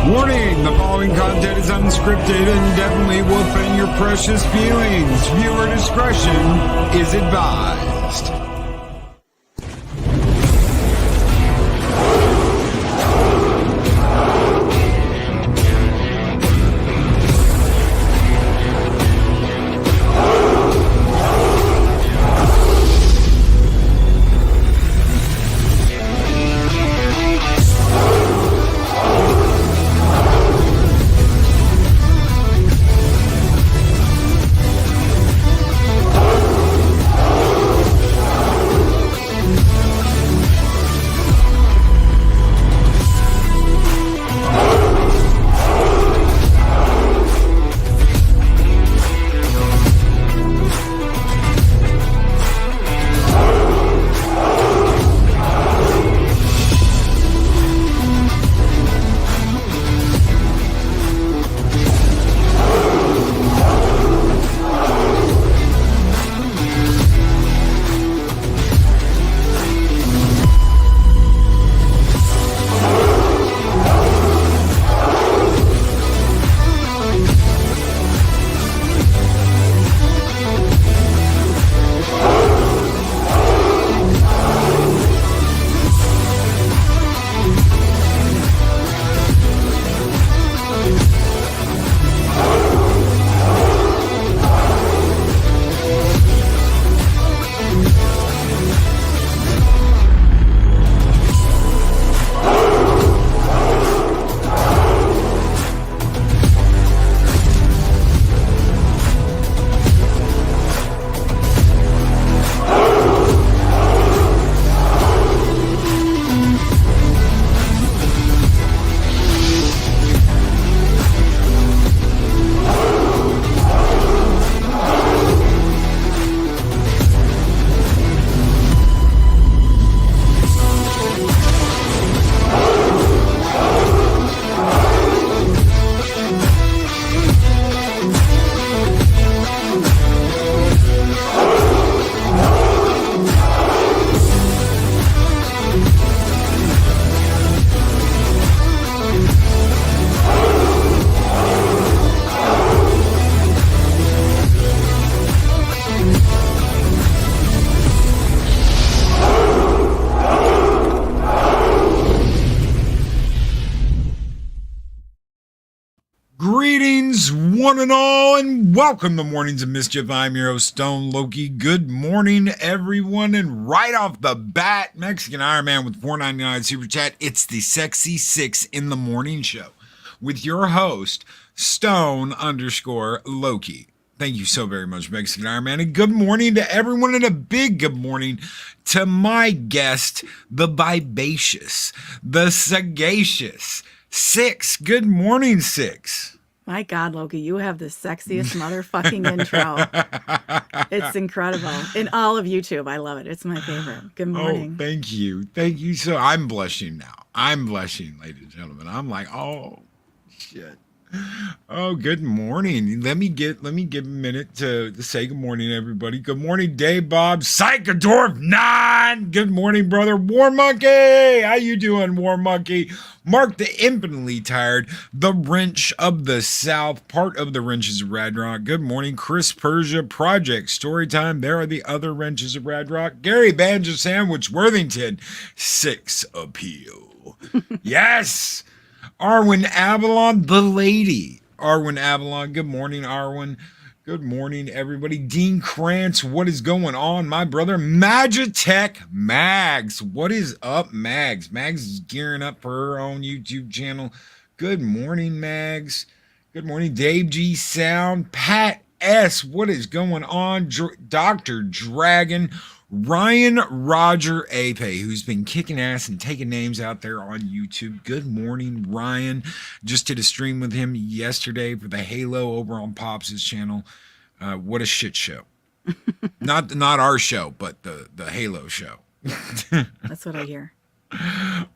Warning, the following content is unscripted and definitely will offend your precious feelings. Viewer discretion is advised. Greetings, one and all, and welcome to Mornings of Mischief. I'm your host, Stone Loki. Good morning, everyone. And right off the bat, Mexican Iron Man with $4.99 Super Chat. It's the Sexy Six in the Morning Show with your host, Stone_Loki. Thank you so very much, Mexican Iron Man. And good morning to everyone, and a big good morning to my guest, the Vivacious, the Sagacious Six. Good morning, Six. My God, Loki, you have the sexiest motherfucking intro. It's incredible. In all of YouTube, I love it. It's my favorite. Good morning. Oh, thank you. Thank you. So I'm blushing now. I'm blushing, ladies and gentlemen. I'm like, oh, shit. Oh, good morning. Let me give a minute to say good morning, everybody. Good morning, Dave Bob, Psychodorf 9. Good morning, brother. War Monkey. How you doing, War Monkey? Mark the Infinitely Tired, the Wrench of the South, part of the Wrenches of Radrock. Good morning, Chris Persia, Project Storytime. There are the other Wrenches of Radrock. Gary Banjo Sandwich Worthington, Six Appeal. Yes. Arwen Avalon, the lady. Arwen Avalon. Good morning, Arwen. Good morning, everybody. Dean Krantz, what is going on? My brother, Magitech Mags. What is up, Mags? Mags is gearing up for her own YouTube channel. Good morning, Mags. Good morning, Dave G Sound. Pat S, what is going on? Dr. Dragon. Ryan Roger Ape, who's been kicking ass and taking names out there on YouTube. Good morning, Ryan. Just did a stream with him yesterday for the Halo over on Pops' channel. What a shit show. Not our show, but the Halo show. That's what I hear.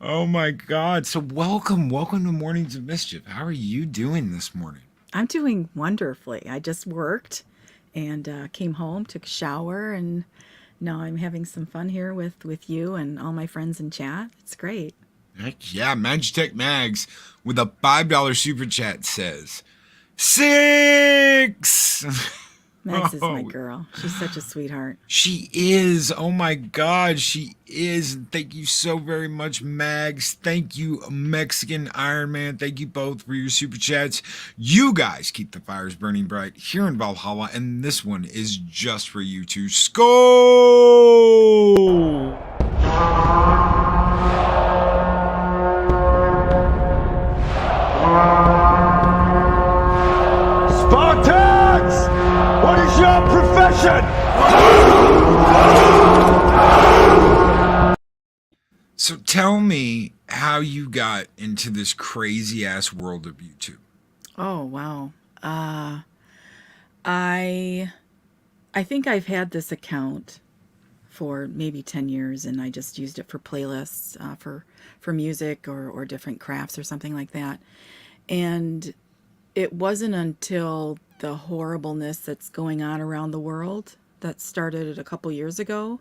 Oh my God. So welcome to Mornings of Mischief. How are you doing this morning? I'm doing wonderfully. I just worked and came home, took a shower, and now I'm having some fun here with you and all my friends in chat. It's great. Heck yeah, Magitech Mags with a $5 super chat says, 6! Megs is my Oh, girl. She's such a sweetheart. she is. Oh my God, she is. Thank you so very much, Mags. Thank you, Mexican Iron Man. Thank you both for your super chats. You guys keep the fires burning bright here in Valhalla, and this one is just for you two. Skål! Spartans! What is your profession? So tell me how you got into this crazy ass world of YouTube. Oh, wow. I think I've had this account for maybe 10 years, and I just used it for playlists, for music or different crafts or something like that. And it wasn't until the horribleness that's going on around the world that started a couple years ago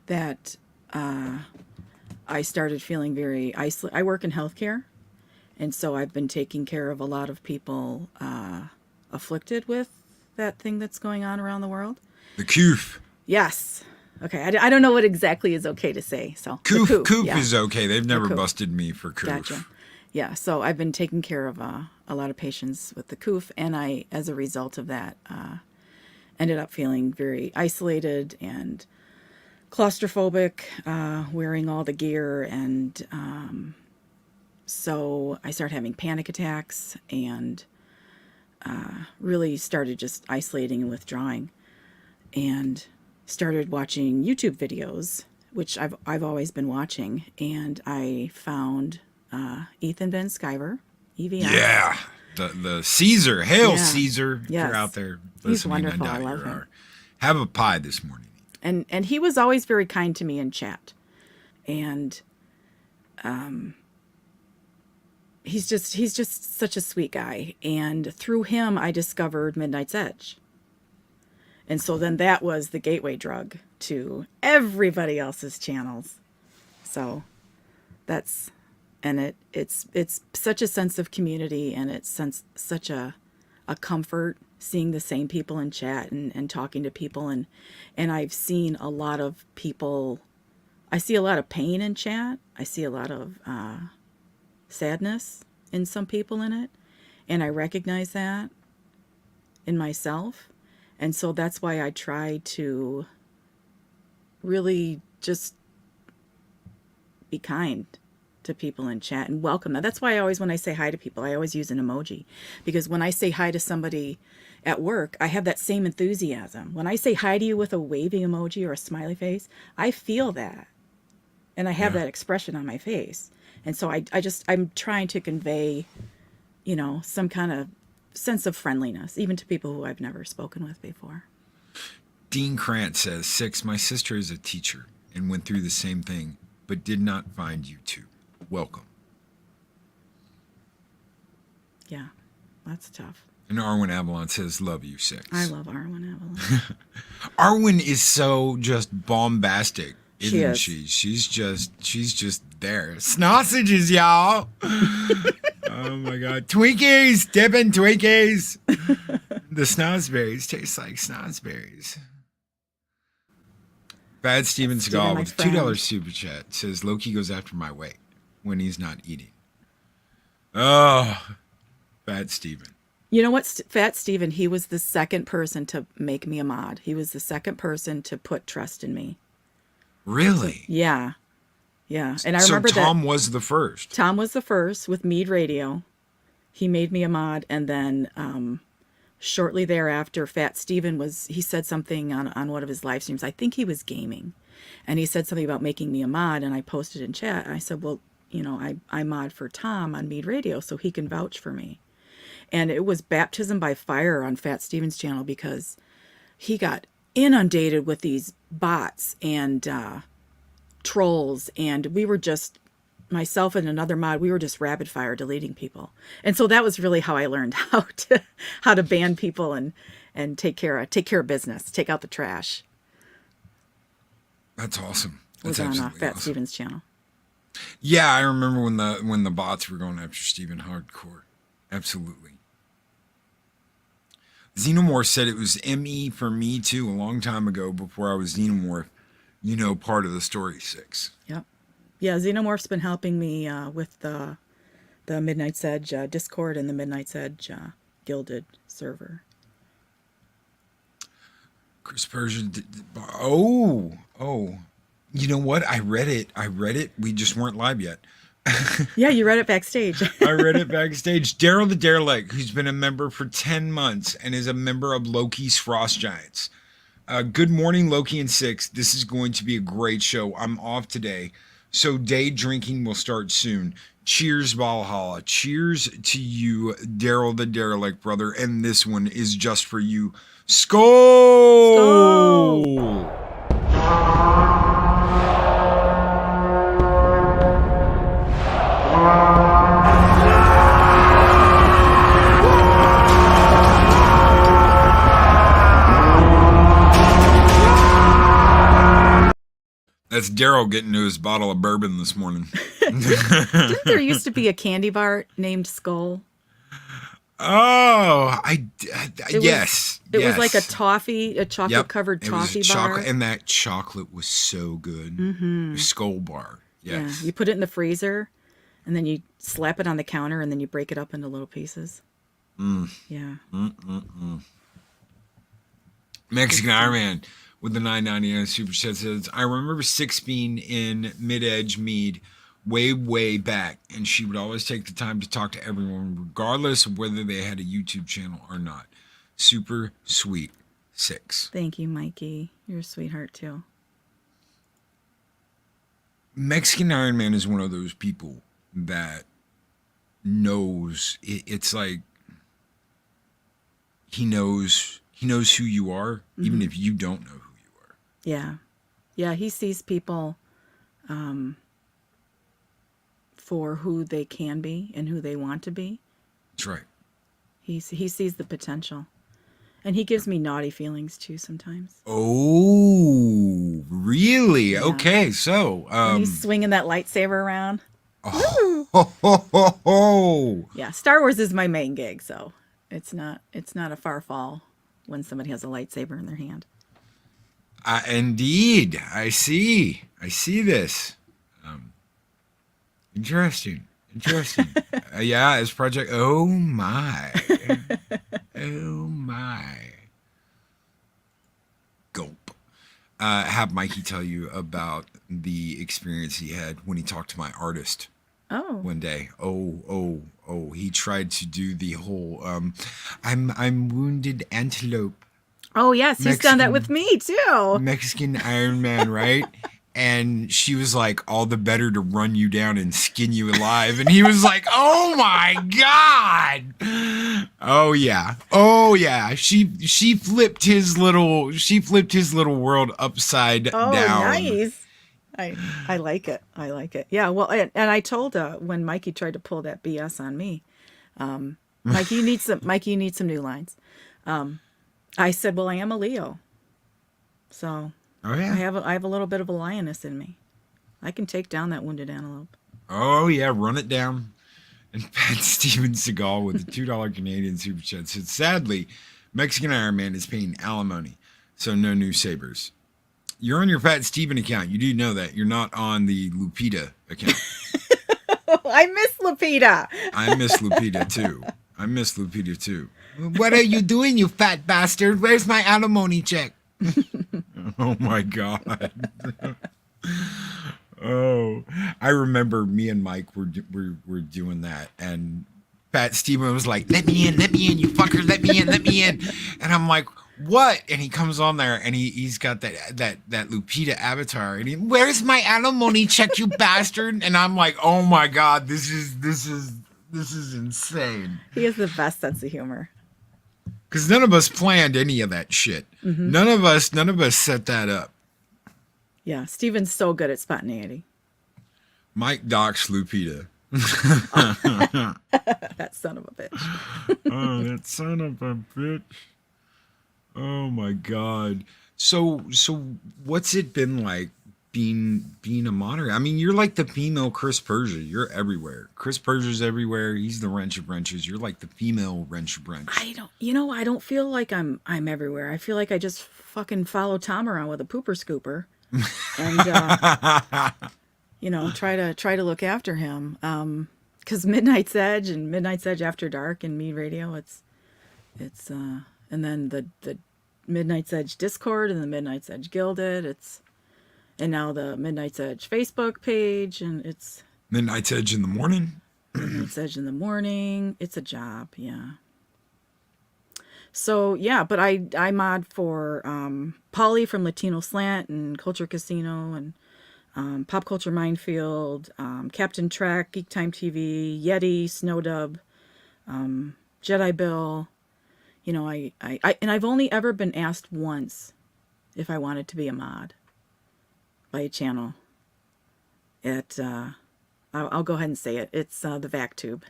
that I started feeling very isolated. I work in healthcare, and so I've been taking care of a lot of people afflicted with that thing that's going on around the world. The coof. Yes. Okay. I don't know what exactly is okay to say. So the Coof yeah. is okay. They've never coof. busted me for coof. Gotcha. Yeah. So I've been taking care of a lot of patients with the coof, and I, as a result of that, ended up feeling very isolated and claustrophobic, wearing all the gear, and so I started having panic attacks and really started just isolating and withdrawing, and started watching YouTube videos, which I've always been watching, and I found Ethan Van Sciver, EVS. Yeah, the Caesar. Hail Yeah. Caesar! If Yes. you're out there He's listening, wonderful. I I doubt love you him. are. Have a pie this morning. And he was always very kind to me in chat, and he's just such a sweet guy. And through him, I discovered Midnight's Edge, and so then that was the gateway drug to everybody else's channels. So that's, and it's such a sense of community, and it's such a comfort seeing the same people in chat and talking to people, and I've seen a lot of people. I see a lot of pain in chat. I see a lot of sadness in some people in it, and I recognize that in myself, and so that's why I try to really just be kind to people in chat and welcome them. That's why I always, when I say hi to people, I always use an emoji, because when I say hi to somebody at work, I have that same enthusiasm. When I say hi to you with a waving emoji or a smiley face, I feel that, and I have that expression on my face. And so I'm trying to convey, some kind of sense of friendliness, even to people who I've never spoken with before. Dean Krantz says, 6, my sister is a teacher and went through the same thing, but did not find YouTube. Welcome. Yeah, that's tough. And Arwen Avalon says, love you, 6. I love Arwen Avalon. Arwen is so just bombastic, isn't She is. she? She's just there. Sausages, y'all. Oh my God. Twinkies, dipping Twinkies. The snozberries taste like snozberries. Bad Steven Steven, Seagal my with a friend. $2 super chat says Loki goes after my weight when he's not eating. Oh, Bad Steven. You know what, Fat Steven, he was the second person to make me a mod. He was the second person to put trust in me. Really? Yeah. Yeah. And I So remember Tom that was the first. Tom was the first with Mead Radio. He made me a mod, and then shortly thereafter, Fat Steven he said something on one of his live streams. I think he was gaming, and he said something about making me a mod, and I posted in chat. And I said, well, I mod for Tom on Mead Radio, so he can vouch for me. And it was baptism by fire on Fat Steven's channel, because he got inundated with these bots and trolls, and we were just, myself and another mod, we were just rapid fire deleting people. And so that was really how I learned how to ban people and take care of business, take out the trash. That's awesome. Was That's on absolutely Fat awesome. Steven's channel. Yeah, I remember when the bots were going after Steven hardcore. Absolutely. Xenomorph said it was ME for me too a long time ago before I was Xenomorph. You know, part of the story 6. Yep. Yeah, Xenomorph's been helping me with the Midnight's Edge Discord and the Midnight's Edge Gilded server. Chris Persian. Oh. You know what? I read it. We just weren't live yet. Yeah, you read it backstage. I read it backstage. Darryl the Derelict, who's been a member for 10 months and is a member of Loki's Frost Giants. Good morning, Loki and Six. This is going to be a great show. I'm off today, so day drinking will start soon. Cheers, Valhalla. Cheers to you, Darryl the Derelict, brother. And this one is just for you. Skull! That's Darryl getting to his bottle of bourbon this morning. Didn't there used to be a candy bar named Skull? Oh, Yes. It was like a chocolate-covered toffee bar. And that chocolate was so good. Mm-hmm. Skull bar. Yes. Yeah, you put it in the freezer, and then you slap it on the counter, and then you break it up into little pieces. Yeah. Mexican Iron Man with the 9.99 super chat says, I remember Six being in mid-edge mead way back, and she would always take the time to talk to everyone regardless of whether they had a YouTube channel or not. Super sweet. Six. Thank you, Mikey. You're a sweetheart too. Mexican Iron Man is one of those people that knows it's like he knows who you are, even if you don't know who you are. Yeah, he sees people for who they can be and who they want to be. That's right. He sees the potential, and he gives me naughty feelings too sometimes. Oh, really? Yeah. Okay, so when he's swinging that lightsaber around. Oh. Yeah, Star Wars is my main gig, so it's not a far fall when somebody has a lightsaber in their hand. Indeed, I see this. Interesting. Yeah, it's Project. Oh my. Gulp. Have Mikey tell you about the experience he had when he talked to my artist. Oh. One day. Oh. He tried to do the whole I'm wounded antelope. Oh yes, he's done that with me too. Mexican Iron Man, right? And she was like, all the better to run you down and skin you alive. And he was like, oh my God. Oh yeah. She flipped his little world upside down. Nice. I like it. Yeah, well, and I told when Mikey tried to pull that BS on me, Mikey, you need some new lines. I said, well, I am a Leo. So oh, yeah. I have a little bit of a lioness in me. I can take down that wounded antelope. Oh yeah, run it down. And Pat Steven Seagal with the $2 Canadian super chat said, sadly, Mexican Iron Man is paying alimony, so no new sabers. You're on your Pat Steven account. You do know that. You're not on the Lupita account. I miss Lupita. I miss Lupita too. What are you doing, you fat bastard? Where's my alimony check? Oh my God. Oh, I remember me and Mike were doing that, and Pat Steven was like, let me in, you fucker, let me in. And I'm like, what? And he comes on there, and he's got that Lupita avatar, and where's my alimony check, you bastard? And I'm like, oh my God, this is insane. He has the best sense of humor. Because none of us planned any of that shit. Mm-hmm. None of us set that up. Yeah, Steven's so good at spontaneity. Mike docks Lupita. That son of a bitch. Oh, that son of a bitch. Oh my God. So what's it been like being a moderator. I mean, you're like the female Chris Persia. You're everywhere. Chris Persia's everywhere. He's the wrench of wrenches. You're like the female wrench of wrench. I don't feel like I'm everywhere. I feel like I just fucking follow Tom around with a pooper scooper, and try to look after him. Because Midnight's Edge and Midnight's Edge After Dark and Me Radio, it's and then the Midnight's Edge Discord and the Midnight's Edge Gilded. And now the Midnight's Edge Facebook page, and it's Midnight's Edge in the morning. Midnight's Edge in the morning. It's a job, yeah. So yeah, but I mod for Polly from Latino Slant and Culture Casino and Pop Culture Minefield, Captain Trek, Geek Time TV, Yeti, Snowdub, Jedi Bill. You know, I and I've only ever been asked once if I wanted to be a mod by a channel. I'll go ahead and say it. It's the VacTube.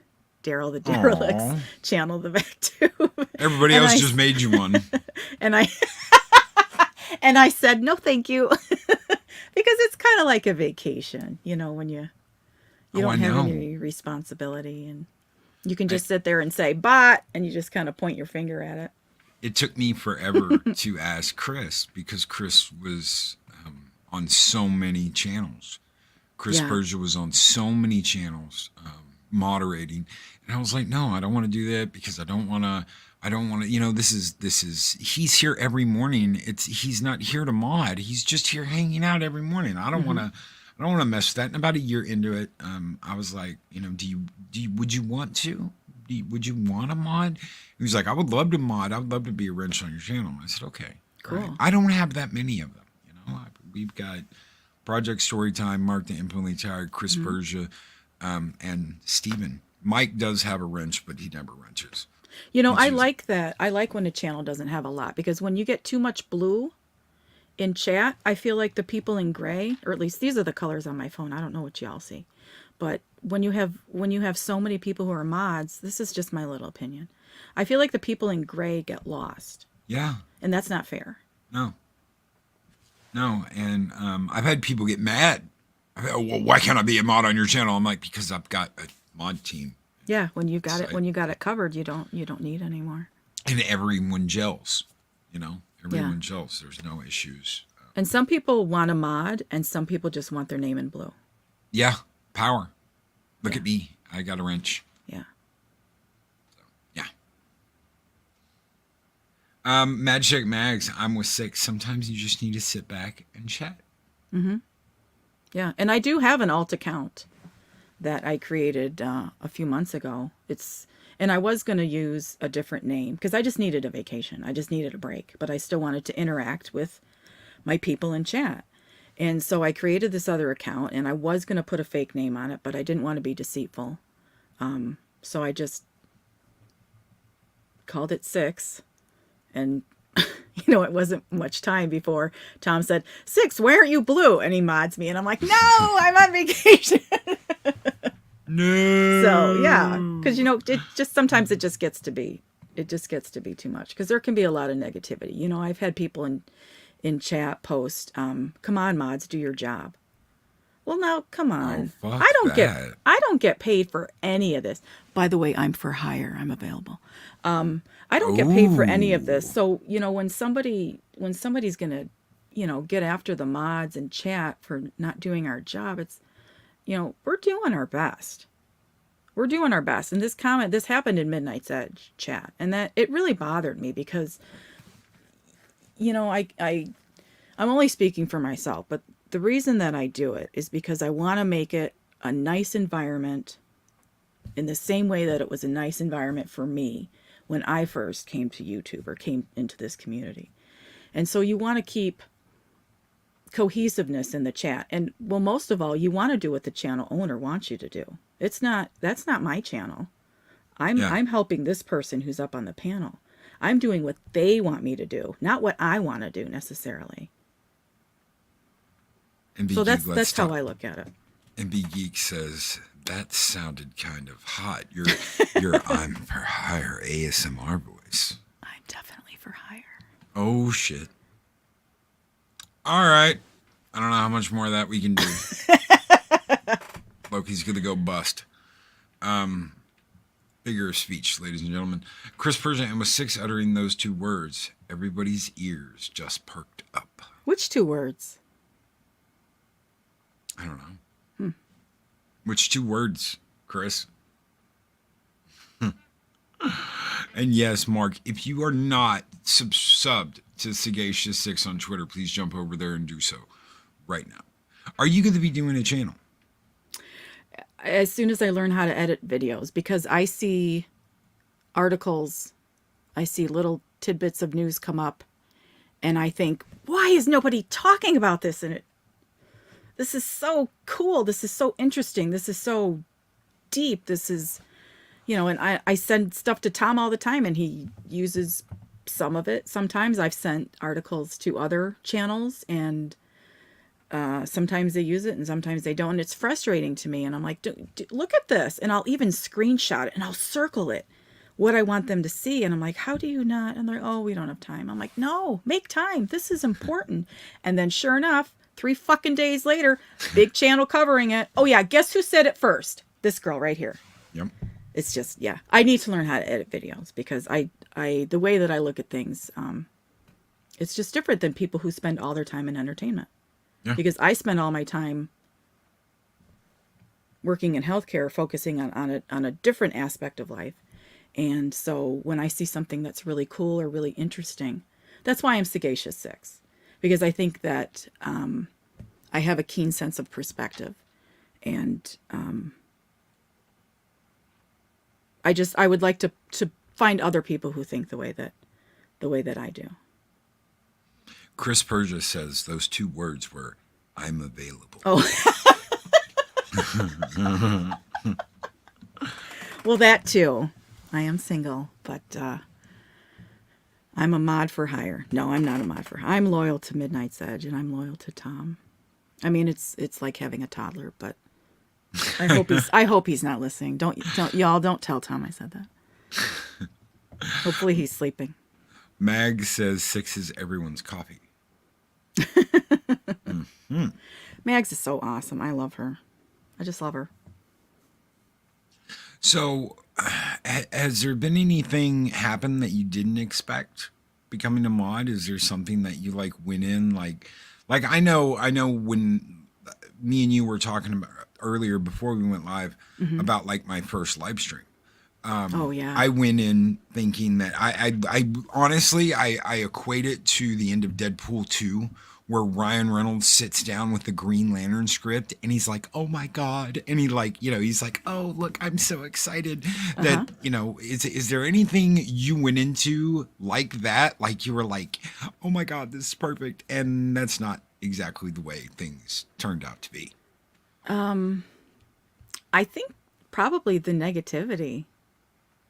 Darryl the Derelict channel, the VacTube. Everybody else just made you one. And I said, no, thank you. Because it's kind of like a vacation, you know, when you don't have any responsibility, and you can just sit there and say, bot, and you just kind of point your finger at it. It took me forever to ask Chris, because Chris was on so many channels. Chris Persia was on so many channels moderating. And I was like, no, I don't want to do that, because I don't want to, you know, this is, he's here every morning. He's not here to mod. He's just here hanging out every morning. I don't want to mess with that. And about a year into it, I was like, you know, would you want to? Would you want to mod? He was like, I would love to mod. I would love to be a wrench on your channel. I said, okay, cool. Right. I don't have that many of them. You know, we've got Project Storytime, Mark the Infinitely Tired, Chris Persia, and Steven. Mike does have a wrench, but he never wrenches. You know, I like that. I like when a channel doesn't have a lot, because when you get too much blue in chat, I feel like the people in gray, or at least these are the colors on my phone. I don't know what y'all see. But when you have so many people who are mods, this is just my little opinion, I feel like the people in gray get lost. Yeah. And that's not fair. No. And I've had people get mad. Well, why can't I be a mod on your channel? I'm like, because I've got a mod team. Yeah, when you got it covered, you don't need anymore. And everyone gels, you know. Everyone gels. There's no issues. And some people want a mod, and some people just want their name in blue. Yeah, power. Look at me. I got a wrench. Yeah. So, yeah. Magic Mags, I'm with Six. Sometimes you just need to sit back and chat. Mm-hmm. Yeah, and I do have an alt account that I created a few months ago. And I was going to use a different name, because I just needed a vacation. I just needed a break, but I still wanted to interact with my people in chat. And so I created this other account, and I was going to put a fake name on it, but I didn't want to be deceitful. So I just called it Six. And, you know, it wasn't much time before Tom said, Six, why aren't you blue? And he mods me, and I'm like, no, I'm on vacation. No. So, yeah, because, you know, sometimes it just gets to be too much, because there can be a lot of negativity. You know, I've had people in chat post, come on, mods, do your job. Well, now, come on. Oh, I don't get paid for any of this. By the way, I'm for hire. I'm available. I don't get paid for any of this. So, you know, when somebody's going to, you know, get after the mods and chat for not doing our job, it's, you know, we're doing our best. We're doing our best. And this happened in Midnight's Edge chat. And that it really bothered me, because, you know, I'm only speaking for myself, but the reason that I do it is because I want to make it a nice environment in the same way that it was a nice environment for me when I first came to YouTube or came into this community. And so you want to keep cohesiveness in the chat. And, well, most of all, you want to do what the channel owner wants you to do. That's not my channel. I'm helping this person who's up on the panel. I'm doing what they want me to do, not what I want to do necessarily. So that's how I look at it. And B Geek says, that sounded kind of hot. Your I'm for hire ASMR voice. I'm definitely for hire. Oh shit. All right. I don't know how much more of that we can do. Loki's gonna go bust. Figure of speech, ladies and gentlemen. Chris Persia and with 6 uttering those 2 words, everybody's ears just perked up. Which 2 words? I don't know. Which 2 words, Chris? And yes, Mark, if you are not subbed to Sagacious Six on Twitter, please jump over there and do so right now. Are you going to be doing a channel? As soon as I learn how to edit videos, because I see articles, I see little tidbits of news come up, and I think, why is nobody talking about this? And this is so cool. This is so interesting. This is so deep. This is, and I send stuff to Tom all the time, and he uses some of it. Sometimes I've sent articles to other channels, and sometimes they use it and sometimes they don't. And it's frustrating to me. And I'm like, look at this. And I'll even screenshot it and I'll circle it, what I want them to see. And I'm like, how do you not? And they're like, oh, we don't have time. I'm like, no, make time. This is important. And then sure enough, 3 fucking days later, big channel covering it. Oh yeah, guess who said it first? This girl right here. Yep. It's just, yeah, I need to learn how to edit videos because the way that I look at things, it's just different than people who spend all their time in entertainment. Yeah. Because I spend all my time working in healthcare, focusing on a different aspect of life. And so when I see something that's really cool or really interesting, that's why I'm Sagacious Six, because I think that I have a keen sense of perspective, and I would like to find other people who think the way that I do. Chris Persia says those 2 words were, I'm available. Oh. Well, that too. I am single, but I'm a mod for hire. No, I'm not a mod for hire. I'm loyal to Midnight's Edge, and I'm loyal to Tom. I mean, it's like having a toddler, but I hope he's not listening. Don't tell Tom I said that. Hopefully he's sleeping. Mag says 6 is everyone's coffee. Mm-hmm. Mags is so awesome. I love her. I just love her. So, has there been anything happen that you didn't expect becoming a mod? Is there something that you went in like I know when me and you were talking about earlier before we went live about my first live stream. Oh yeah. I went in thinking that I honestly equate it to the end of Deadpool 2, where Ryan Reynolds sits down with the Green Lantern script and he's like, oh my God. And he's like, oh, look, I'm so excited that, is there anything you went into like that? Like you were like, oh my God, this is perfect. And that's not exactly the way things turned out to be. I think probably the negativity,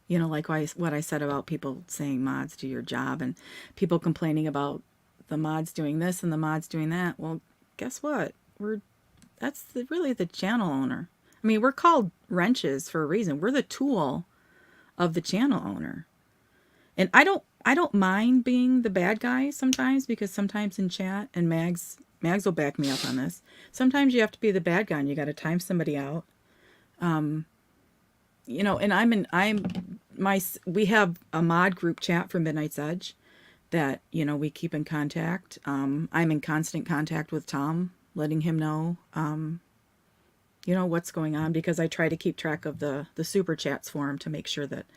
like what I said about people saying mods do your job and people complaining about the mods doing this and the mods doing that. Well, guess what? That's really the channel owner. I mean, we're called wrenches for a reason. We're the tool of the channel owner. And I don't mind being the bad guy sometimes, because sometimes in chat, and Mags will back me up on this, sometimes you have to be the bad guy and you got to time somebody out. And we have a mod group chat for Midnight's Edge that, we keep in contact. I'm in constant contact with Tom, letting him know, what's going on, because I try to keep track of the super chats for him to make sure that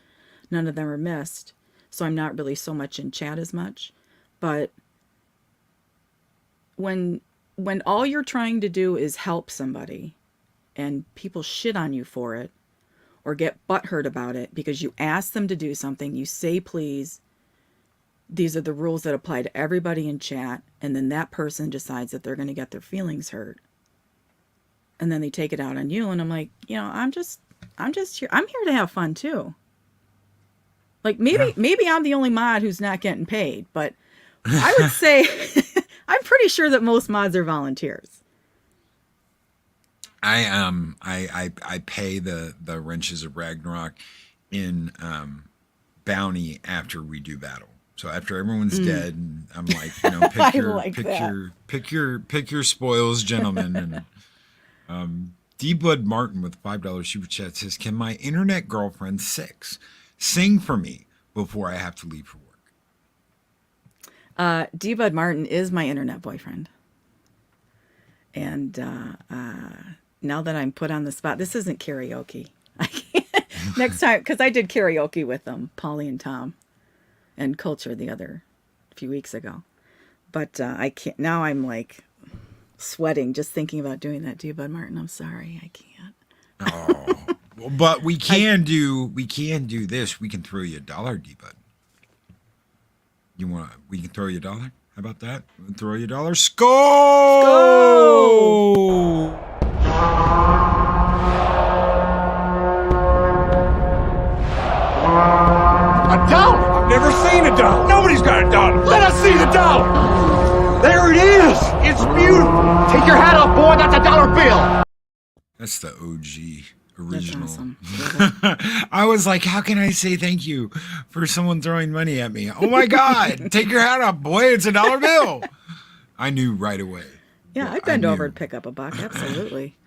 none of them are missed. So I'm not really so much in chat as much. But when all you're trying to do is help somebody and people shit on you for it or get butthurt about it because you ask them to do something, you say please, these are the rules that apply to everybody in chat, and then that person decides that they're going to get their feelings hurt, and then they take it out on you, and I'm like, I'm just here. I'm here to have fun too. Like maybe I'm the only mod who's not getting paid, but I would say I'm pretty sure that most mods are volunteers. I pay the Wrenches of Ragnarok in bounty after we do battle. So after everyone's dead, I'm like, you know, pick your like pick your spoils, gentlemen. And D-Bud Martin with $5 super chat says, "Can my internet girlfriend Six sing for me before I have to leave for work?" D-Bud Martin is my internet boyfriend. And now that I'm put on the spot, this isn't karaoke. I can't. Next time, because I did karaoke with them, Polly and Tom, and Culture the other few weeks ago. But I can't. Now I'm like sweating just thinking about doing that, D-Bud Martin. I'm sorry, I can't. Oh, but we can do this. We can throw you $1, D-Bud. We can throw you $1. How about that? We'll throw you $1. Skull! A dollar? I've never seen a dollar. Nobody's got a dollar. Let us see the dollar. There it is. It's beautiful. Take your hat off, boy. That's a dollar bill. That's the OG original. That's awesome. I was like, how can I say thank you for someone throwing money at me? Oh my God, take your hat off, boy. It's a dollar bill. I knew right away. Yeah, I'd bend over and pick up a buck. Absolutely.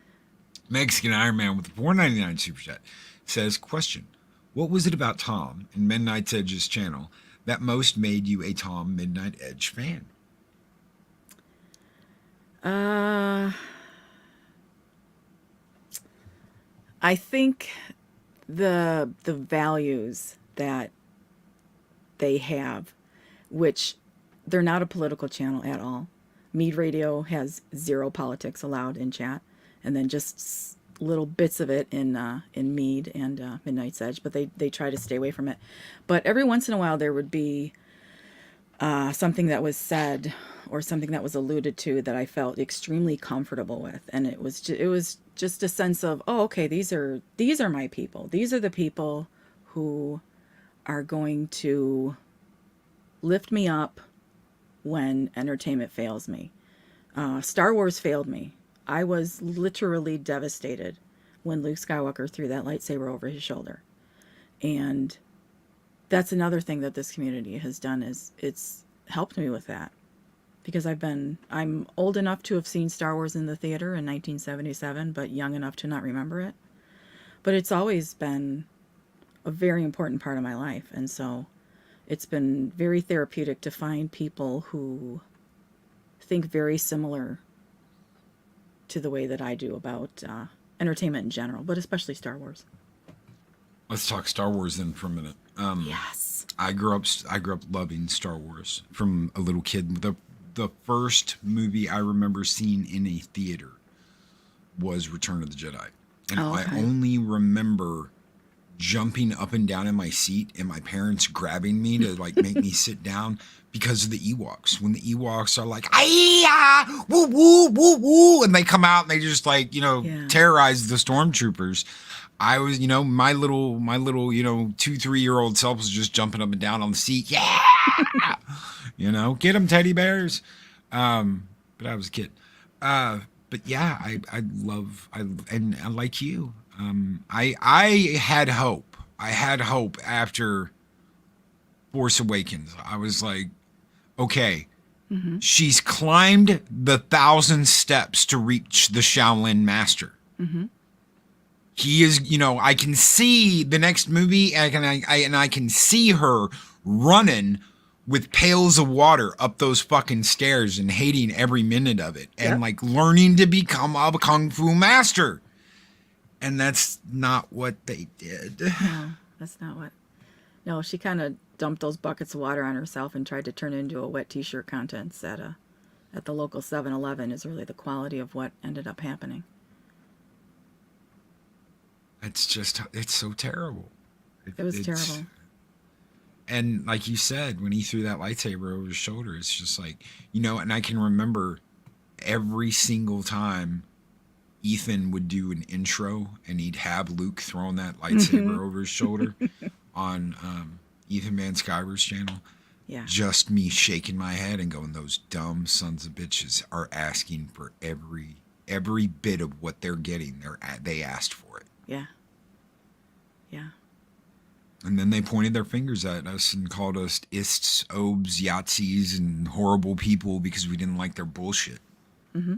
Mexican Iron Man with the $4.99 super chat says, question, what was it about Tom and Midnight Edge's channel that most made you a Tom Midnight Edge fan? I think the values that they have, which they're not a political channel at all. Mead Radio has 0 politics allowed in chat, and then just little bits of it in Mead and Midnight's Edge, but they try to stay away from it. But every once in a while there would be something that was said or something that was alluded to that I felt extremely comfortable with, and it was just a sense of, oh, okay, these are my people. These are the people who are going to lift me up when entertainment fails me. Star Wars failed me. I was literally devastated when Luke Skywalker threw that lightsaber over his shoulder. And that's another thing that this community has done, is it's helped me with that. Because I'm old enough to have seen Star Wars in the theater in 1977, but young enough to not remember it. But it's always been a very important part of my life. And so it's been very therapeutic to find people who think very similar to the way that I do about entertainment in general, but especially Star Wars. Let's talk Star Wars then for a minute. Yes. I grew up loving Star Wars from a little kid. The first movie I remember seeing in a theater was Return of the Jedi. And I only remember jumping up and down in my seat and my parents grabbing me to like make me sit down because of the Ewoks. When the Ewoks are like, "Ay-ya! Woo, woo, woo, woo," and they come out and they just like, terrorize the stormtroopers. I was, my little, 2-3-year-old self was just jumping up and down on the seat. Yeah. Get them teddy bears. But I was a kid. But yeah, I like you. I had hope. I had hope after Force Awakens. I was like, okay, she's climbed the 1,000 steps to reach the Shaolin Master. Mm-hmm. He is, I can see the next movie, and I can see her running with pails of water up those fucking stairs and hating every minute of it, and like learning to become a kung fu master. And that's not what they did. No, that's not what. No, she kind of dumped those buckets of water on herself and tried to turn it into a wet t-shirt contest at the local 7-Eleven is really the quality of what ended up happening. It's so terrible. It was terrible. And like you said, when he threw that lightsaber over his shoulder, it's just like, and I can remember every single time Ethan would do an intro and he'd have Luke throwing that lightsaber over his shoulder on Ethan Van Sciver's channel. Yeah. Just me shaking my head and going, those dumb sons of bitches are asking for every bit of what they're getting. They asked for it. Yeah. Yeah. And then they pointed their fingers at us and called us ists, obes, Yahtzees, and horrible people because we didn't like their bullshit. Mm-hmm.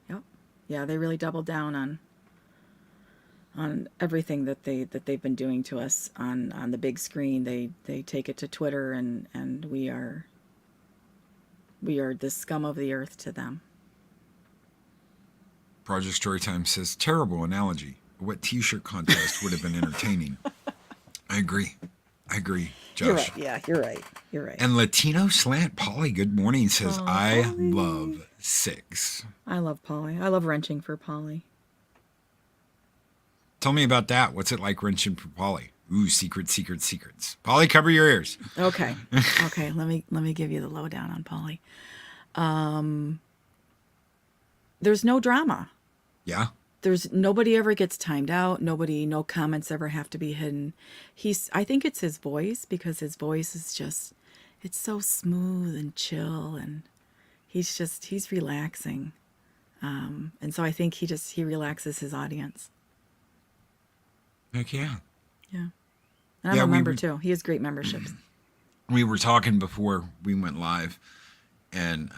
Yep. Yeah, they really doubled down on everything that they've been doing to us on the big screen. They take it to Twitter, and we are the scum of the earth to them. Project Storytime says, terrible analogy. A wet t-shirt contest would have been entertaining. I agree, Josh. You're right. Yeah, you're right. And Latino Slant Polly, good morning, says, Oh, I Polly. love Six. I love Polly. I love wrenching for Polly. Tell me about that. What's it like wrenching for Polly? Ooh, secrets. Polly, cover your ears. Okay. Let me give you the lowdown on Polly. There's no drama. Yeah. There's nobody ever gets timed out. No comments ever have to be hidden. I think it's his voice, because his voice is just, it's so smooth and chill, and he's relaxing. And so I think he relaxes his audience. Heck yeah. Yeah. And I'm a member too. He has great memberships. We were talking before we went live, and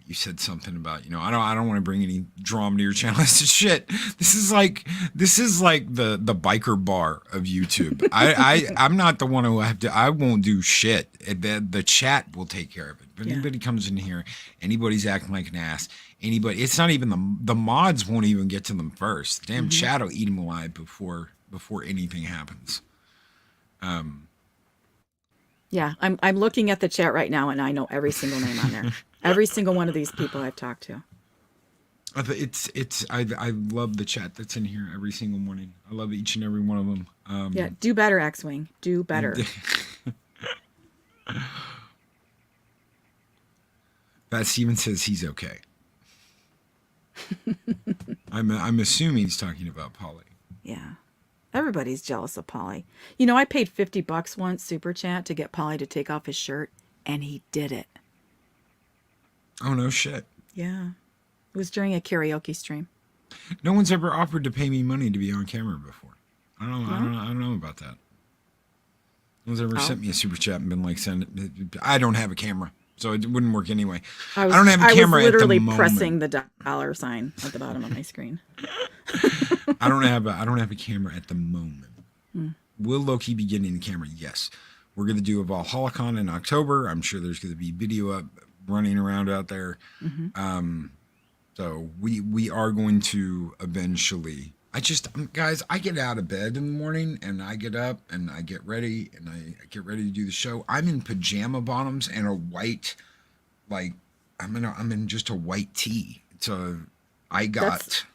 you said something about, I don't want to bring any drama to your channel. I said, shit, this is like the biker bar of YouTube. I'm not the one who I won't do shit. The chat will take care of it. If anybody comes in here, anybody's acting like an ass, it's not even the mods won't even get to them first. The damn chat will eat them alive before anything happens. Yeah, I'm looking at the chat right now, and I know every single name on there. Every single one of these people I've talked to. I love the chat that's in here every single morning. I love each and every one of them. Yeah, do better, X-Wing. Do better. Pat Steven says he's okay. I'm assuming he's talking about Polly. Yeah. Everybody's jealous of Polly. I paid $50 once, super chat, to get Polly to take off his shirt, and he did it. Oh, no shit. Yeah. It was during a karaoke stream. No one's ever offered to pay me money to be on camera before. I don't know about that. No one's ever sent me a super chat and been like, send it. I don't have a camera, so it wouldn't work anyway. I don't have a camera at the moment. I was literally pressing the dollar sign at the bottom of my screen. I don't have a camera at the moment. Will Loki be getting the camera? Yes. We're going to do a Valhalla-con in October. I'm sure there's going to be video up running around out there. So we are going to eventually. Guys, I get out of bed in the morning, and I get up and I get ready, and I get ready to do the show. I'm in pajama bottoms and a white, I'm in just a white tee. So I got.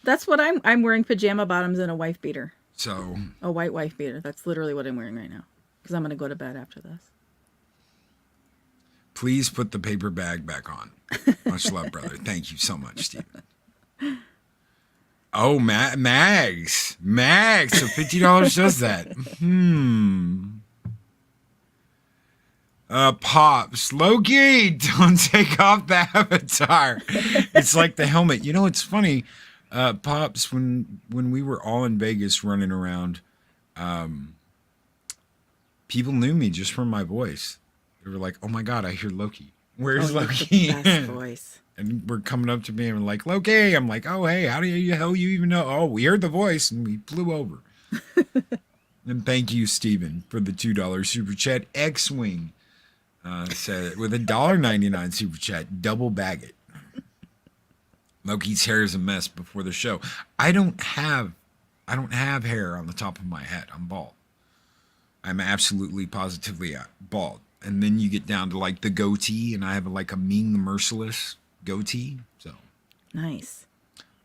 That's what I'm wearing, pajama bottoms and a wife beater. So a white wife beater. That's literally what I'm wearing right now, because I'm going to go to bed after this. Please put the paper bag back on. Much love, brother. Thank you so much, Stephen. Oh, Mags. So $50 does that. Pops. Loki, don't take off the avatar. It's like the helmet. It's funny. Pops, when we were all in Vegas running around, people knew me just from my voice. They were like, oh my God, I hear Loki. Where's Loki? The best voice. And we're coming up to me and like, Loki. I'm like, oh, hey, how do you hell you even know? Oh, we heard the voice and we flew over. And thank you, Steven, for the $2 super chat. X-Wing said with a $1.99 super chat, double bag it. Loki's hair is a mess before the show. I don't have hair on the top of my head. I'm bald. I'm absolutely positively bald. And then you get down to like the goatee, and I have like a Ming the Merciless goatee. So nice.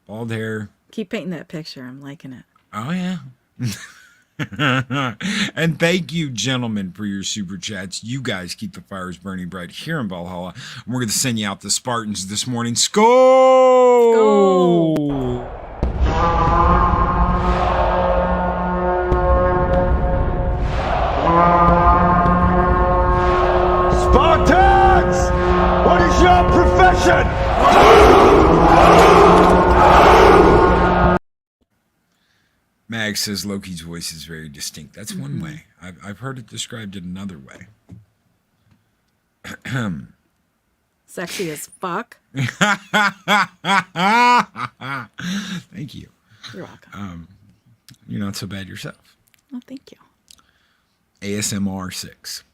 Bald hair. Keep painting that picture. I'm liking it. Oh yeah. And thank you, gentlemen, for your super chats. You guys keep the fires burning bright here in Valhalla. And we're going to send you out the Spartans this morning. Skol! Spartans! What is your profession? Mag says Loki's voice is very distinct. That's one way. I've heard it described in another way. Sexy as fuck. Thank you. You're welcome. You're not so bad yourself. Oh, thank you. ASMR 6.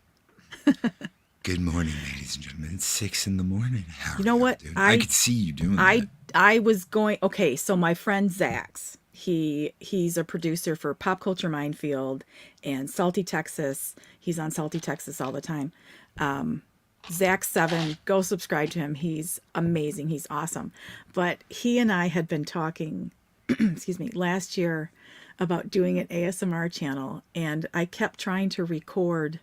Good morning, ladies and gentlemen. It's 6 in the morning. How You know are what? doing? I could see you doing that. I was going. Okay, so my friend Zax, he's a producer for Pop Culture Minefield and Salty Texas. He's on Salty Texas all the time. Zax7, go subscribe to him. He's amazing. He's awesome. But he and I had been talking, excuse me, last year about doing an ASMR channel, and I kept trying to record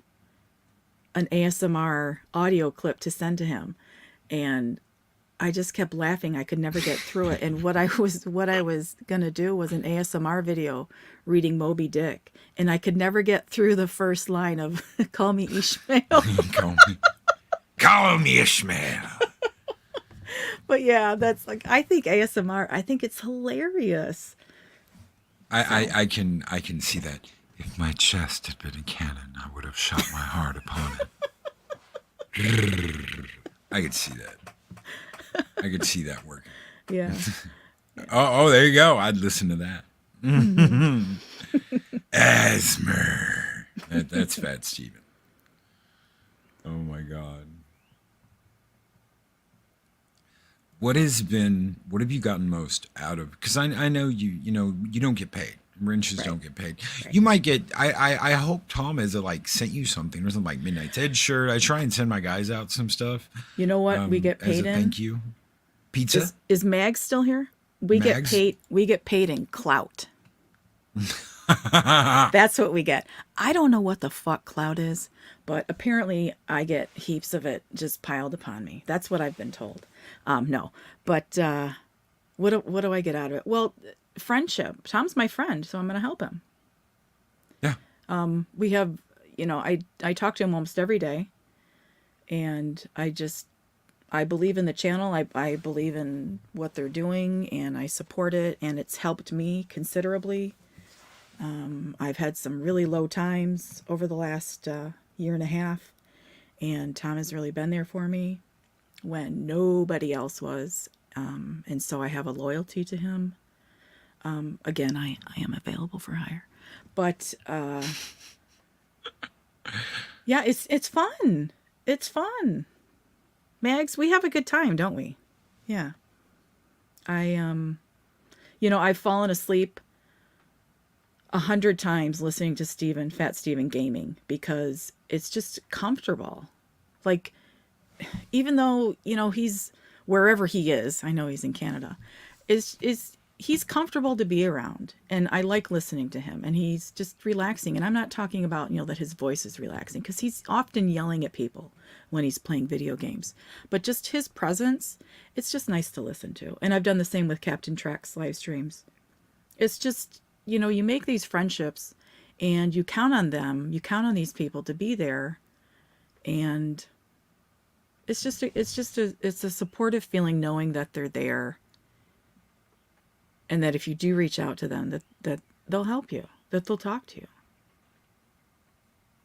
an ASMR audio clip to send to him, and I just kept laughing. I could never get through it. And what I was gonna do was an ASMR video reading Moby Dick, and I could never get through the first line of "Call me Ishmael." Call me Ishmael. But yeah, that's like, I think ASMR. I think it's hilarious. I can see that. If my chest had been a cannon, I would have shot my heart upon it. I could see that. I could see that working. Yeah. Oh, there you go. I'd listen to that. Asmer. That's Fat Steven. Oh my God. What have you gotten most out of? Because I know you don't get paid. Wrenches don't get paid. Right. You might get, I hope Tom has sent you something or something like Midnight's Edge shirt. I try and send my guys out some stuff. You know what we get paid as a in? Thank you. Pizza? Is Mags still here? We get paid in clout. That's what we get. I don't know what the fuck clout is, but apparently I get heaps of it just piled upon me. That's what I've been told. No, but what do I get out of it? Well, friendship. Tom's my friend, so I'm going to help him. Yeah. We have, I talk to him almost every day, and I believe in the channel. I believe in what they're doing, and I support it, and it's helped me considerably. I've had some really low times over the last year and a half, and Tom has really been there for me when nobody else was. And so I have a loyalty to him. Again, I am available for hire, but yeah, it's fun. It's fun. Mags, we have a good time, don't we? Yeah. I've fallen asleep 100 times listening to Fat Steven gaming, because it's just comfortable. Like, even though, he's wherever he is, I know he's in Canada, he's comfortable to be around, and I like listening to him, and he's just relaxing. And I'm not talking about, that his voice is relaxing, because he's often yelling at people when he's playing video games, but just his presence, it's just nice to listen to. And I've done the same with Captain Trek's live streams. It's just, you make these friendships, and you count on them. You count on these people to be there, and it's a supportive feeling knowing that they're there, and that if you do reach out to them, that they'll help you, that they'll talk to you.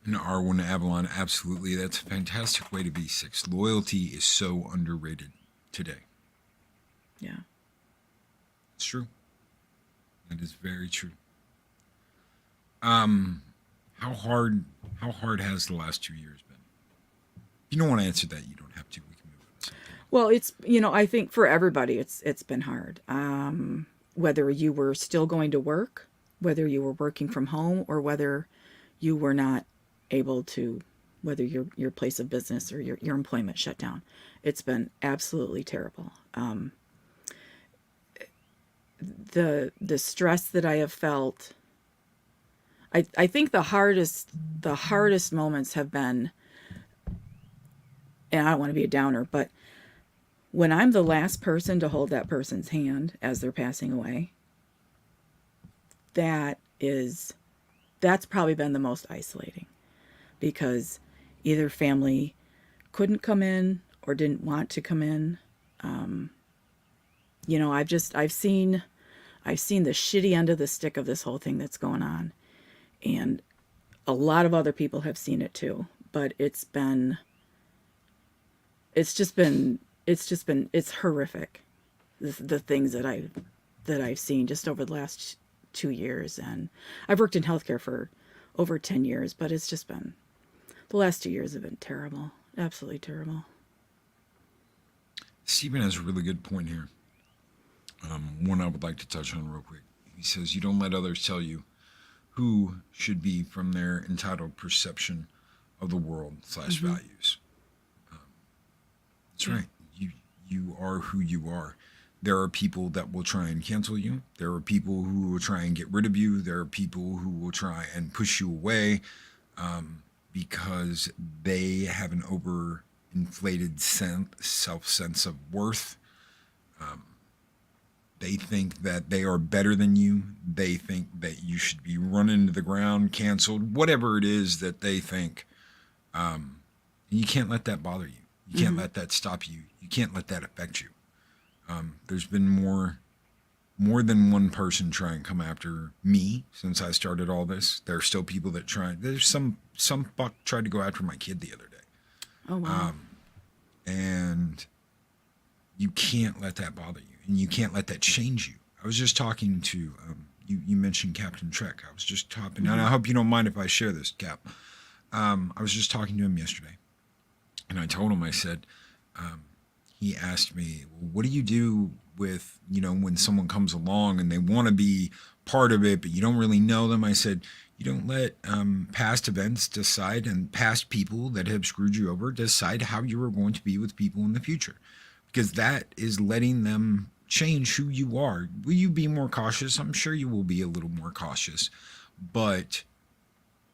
And R1 Avalon, absolutely. That's a fantastic way to be. 6. Loyalty is so underrated today. Yeah. It's true. That is very true. How hard has the last 2 years been? If you don't want to answer that, you don't have to. We can move on to something. Well, it's, I think for everybody, it's been hard. Whether you were still going to work, whether you were working from home, or whether you were not able to, whether your place of business or your employment shut down, it's been absolutely terrible. The stress that I have felt, I think the hardest moments have been, and I don't want to be a downer, but when I'm the last person to hold that person's hand as they're passing away, that's probably been the most isolating, because either family couldn't come in or didn't want to come in. I've seen I've seen the shitty end of the stick of this whole thing that's going on. And a lot of other people have seen it too. But it's horrific. The things that I've seen just over the last 2 years. And I've worked in healthcare for over 10 years, but it's just been, the last 2 years have been terrible. Absolutely terrible. Stephen has a really good point here. One I would like to touch on real quick. He says, you don't let others tell you who should be from their entitled perception of the world / values. That's right. You are who you are. There are people that will try and cancel you. There are people who will try and get rid of you. There are people who will try and push you away because they have an overinflated self-sense of worth. They think that they are better than you. They think that you should be run into the ground, canceled, whatever it is that they think. And you can't let that bother you. You can't let that stop you. You can't let that affect you. There's been more than one person try and come after me since I started all this. There are still people that try. There's some fuck tried to go after my kid the other day. Oh, wow. And you can't let that bother you. And you can't let that change you. I was just talking to, you mentioned Captain Trek. I was just talking, and I hope you don't mind if I share this, Cap. I was just talking to him yesterday. And I told him, I said, he asked me, well, what do you do with, when someone comes along and they want to be part of it, but you don't really know them? I said, you don't let past events decide, and past people that have screwed you over decide how you are going to be with people in the future. Because that is letting them change who you are. Will you be more cautious? I'm sure you will be a little more cautious. But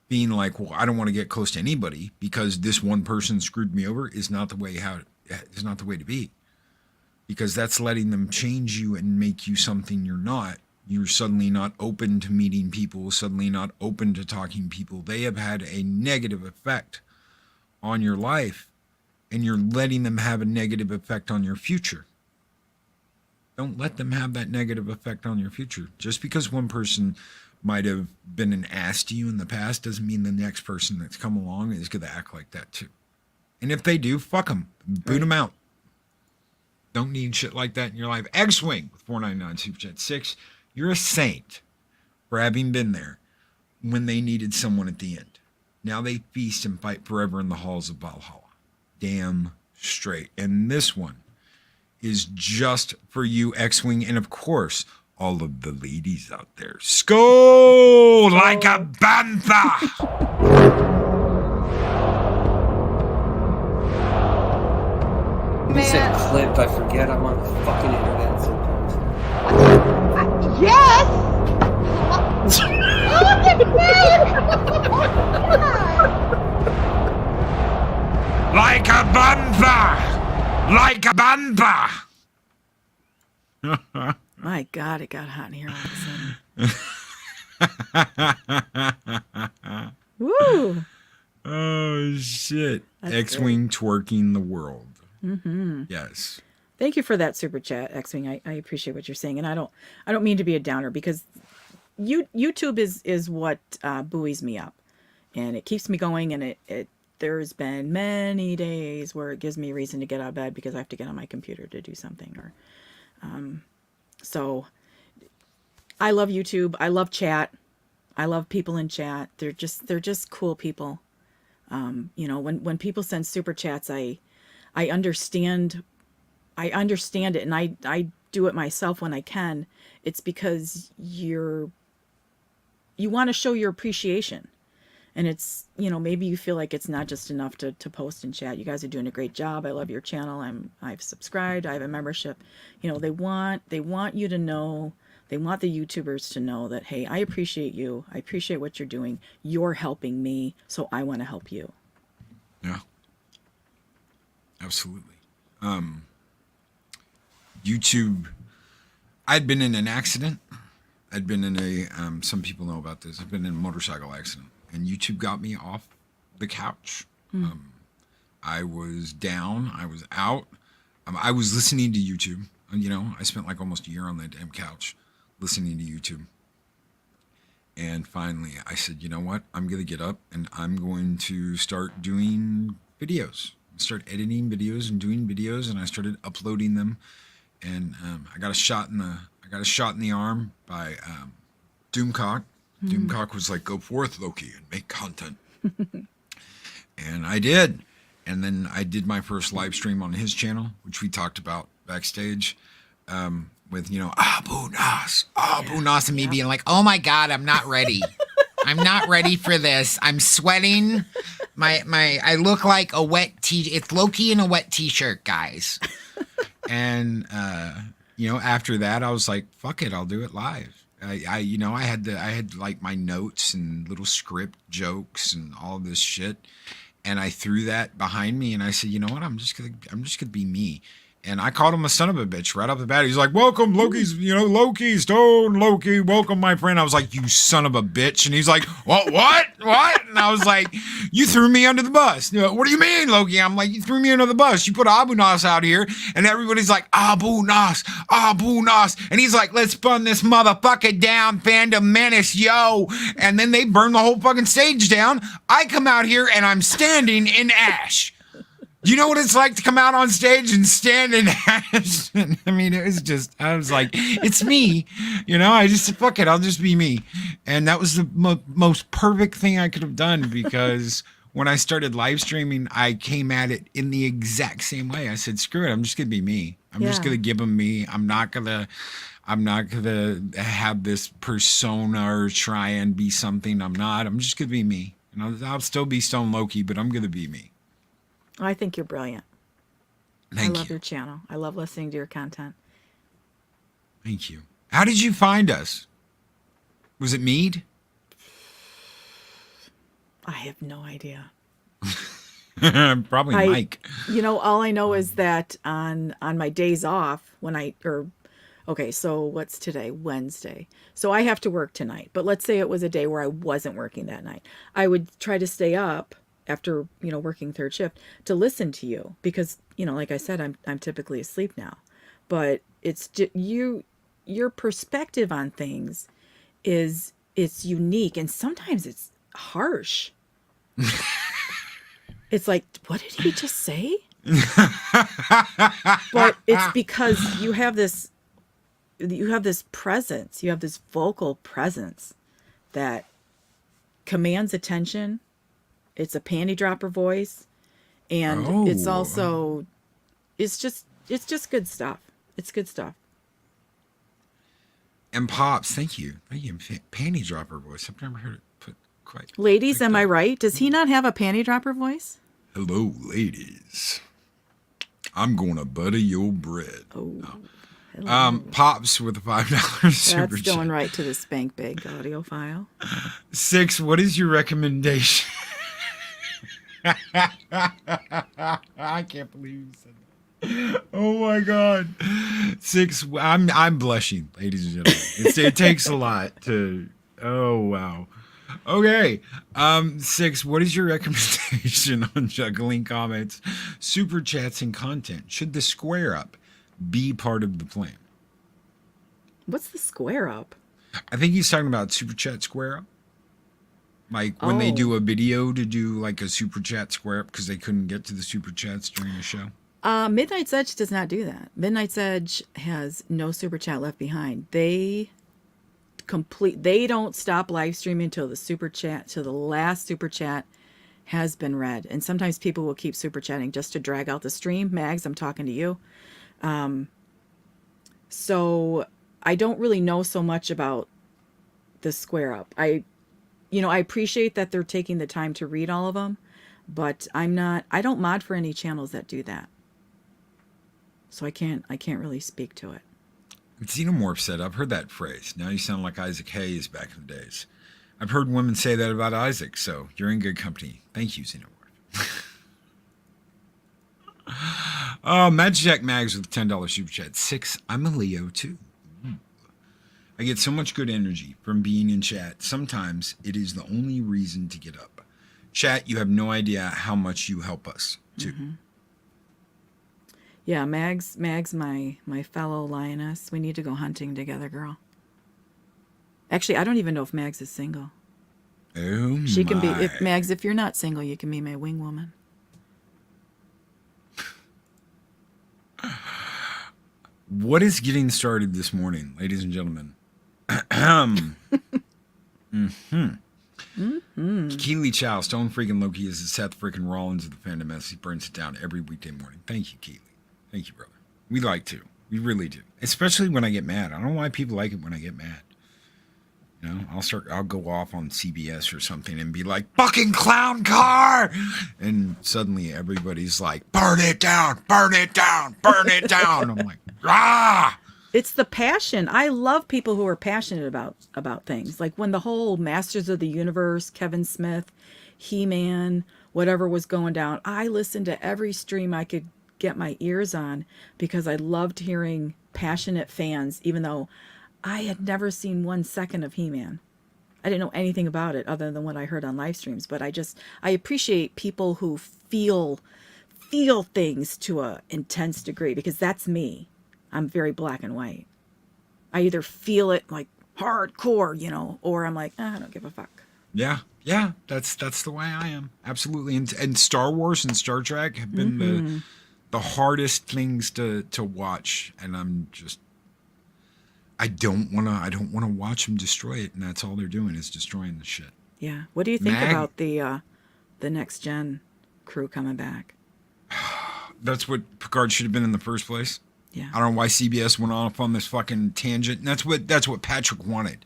being like, well, I don't want to get close to anybody because this one person screwed me over is not the way to be. Because that's letting them change you and make you something you're not. You're suddenly not open to meeting people, suddenly not open to talking to people. They have had a negative effect on your life, and you're letting them have a negative effect on your future. Don't let them have that negative effect on your future. Just because one person might have been an ass to you in the past doesn't mean the next person that's come along is going to act like that too. And if they do, fuck them. Boot them out. Don't need shit like that in your life. X-Wing with 499 Super Chat 6. You're a saint for having been there when they needed someone at the end. Now they feast and fight forever in the halls of Valhalla. Damn straight. And this one is just for you, X-Wing, and of course, all of the ladies out there. Skull like a bantha! You said clip, I forget I'm on the fucking internet sometimes. Yes! Look at me! Like a bantha! Like a bantha! My God, it got hot in here all of a sudden. Woo! Oh, shit. That's X-Wing twerking the world. Mm-hmm. Yes. Thank you for that super chat, X-Wing. I appreciate what you're saying. And I don't mean to be a downer, because YouTube is what buoys me up. And it keeps me going, and there's been many days where it gives me a reason to get out of bed because I have to get on my computer to do something. So I love YouTube. I love chat. I love people in chat. They're just cool people. When people send super chats, I understand it, and I do it myself when I can. It's because you want to show your appreciation. And it's, maybe you feel like it's not just enough to post and chat. You guys are doing a great job. I love your channel. I've subscribed. I have a membership. They want you to know, they want the YouTubers to know that, hey, I appreciate you. I appreciate what you're doing. You're helping me, so I want to help you. Yeah. Absolutely. YouTube, I'd been in an accident. I'd been in a, some people know about this. I've been in a motorcycle accident. And YouTube got me off the couch. I was down. I was out. I was listening to YouTube. I spent like almost a year on that damn couch, listening to YouTube. And finally, I said, you know what? I'm going to get up and I'm going to start doing videos. Start editing videos and doing videos, and I started uploading them. And I got a shot in the arm by Doomcock. Doomcock was like, "Go forth, Loki, and make content." And I did. And then I did my first live stream on his channel, which we talked about backstage, with, Abu Nas, and me being like, "Oh my God, I'm not ready. I'm not ready for this. I'm sweating. I look like a wet it's Loki in a wet t-shirt, guys." And, after that, I was like, fuck it, I'll do it live. I had like my notes and little script jokes and all this shit. And I threw that behind me and I said, you know what? I'm just gonna be me. And I called him a son of a bitch right off the bat. He's like, "Welcome, Loki, Stone Loki. Welcome, my friend." I was like, "You son of a bitch." And he's like, What? And I was like, "You threw me under the bus." "What do you mean, Loki?" I'm like, "You threw me under the bus. You put Abu Nas out here." And everybody's like, Abu Nas. And he's like, "Let's burn this motherfucker down, Fandom menace, yo." And then they burn the whole fucking stage down. I come out here and I'm standing in ash. You know what it's like to come out on stage and stand in ash? I mean, it was just, I was like, it's me. I just said, fuck it, I'll just be me. And that was the most perfect thing I could have done, because when I started live streaming, I came at it in the exact same way. I said, screw it, I'm just going to be me. I'm just going to give them me. I'm not going to have this persona or try and be something I'm not. I'm just going to be me. I'll still be Stone Loki, but I'm going to be me. I think you're brilliant. Thank you. I love your channel. I love listening to your content. Thank you. How did you find us? Was it Mead? I have no idea. Probably Mike. All I know is that on my days off, so what's today? Wednesday. So I have to work tonight. But let's say it was a day where I wasn't working that night. I would try to stay up after, working third shift to listen to you, because, like I said, I'm typically asleep now, but it's just, your perspective on things it's unique, and sometimes it's harsh. It's like, what did he just say? But it's because you have this presence, you have this vocal presence that commands attention. It's a panty dropper voice, and it's also, it's just good stuff. It's good stuff. And Pops, thank you. Panty dropper voice. I've never heard it put quite. Ladies, am I right? Does he not have a panty dropper voice? Hello, ladies. I'm gonna butter your bread. Pops with a $5 super That's chat. going right to the Spank Big audio file. 6, what is your recommendation? I can't believe you said that. Oh my God. 6, I'm blushing, ladies and gentlemen. It takes a lot to. Oh wow. Okay. 6, what is your recommendation on juggling comments, super chats, and content? Should the square up be part of the plan? What's the square up? I think he's talking about super chat square up. Like when they do a video to do like a super chat square up because they couldn't get to the super chats during the show. Midnight's Edge does not do that. Midnight's Edge has no super chat left behind. They don't stop live streaming until the last super chat has been read. And sometimes people will keep super chatting just to drag out the stream. Mags, I'm talking to you. So I don't really know so much about the square up. I appreciate that they're taking the time to read all of them, but I don't mod for any channels that do that. So I can't really speak to it. Xenomorph said, I've heard that phrase. Now you sound like Isaac Hayes back in the days. I've heard women say that about Isaac, so you're in good company. Thank you, Xenomorph. Magic Jack Mags with $10 super chat. 6, I'm a Leo too. I get so much good energy from being in chat. Sometimes it is the only reason to get up. Chat, you have no idea how much you help us too. Mm-hmm. Yeah, Mags, my fellow lioness. We need to go hunting together, girl. Actually, I don't even know if Mags is single. Oh She can be, my. if Mags, if you're not single, you can be my wing woman. What is getting started this morning, ladies and gentlemen? Keely Chow, Stone freaking Loki is the Seth freaking Rollins of the Fandom as he burns it down every weekday morning. Thank you, Keely. Thank you, brother. We like to. We really do. Especially when I get mad. I don't know why people like it when I get mad. You know, I'll go off on CBS or something and be like, fucking clown car! And suddenly everybody's like, burn it down, burn it down, burn it down. I'm like, ah! It's the passion. I love people who are passionate about things. Like when the whole Masters of the Universe, Kevin Smith, He-Man, whatever was going down, I listened to every stream I could get my ears on because I loved hearing passionate fans, even though I had never seen 1 second of He-Man. I didn't know anything about it other than what I heard on live streams, but I appreciate people who feel things to a intense degree because that's me. I'm very black and white. I either feel it like hardcore, you know, or I'm like, I don't give a fuck. Yeah, that's the way I am. Absolutely. And Star Wars and Star Trek have been the hardest things to watch, and I'm just I don't wanna watch them destroy it, and that's all they're doing is destroying the shit. Yeah. What do you think about the next gen crew coming back? That's what Picard should have been in the first place. Yeah. I don't know why CBS went off on this fucking tangent. And that's what Patrick wanted.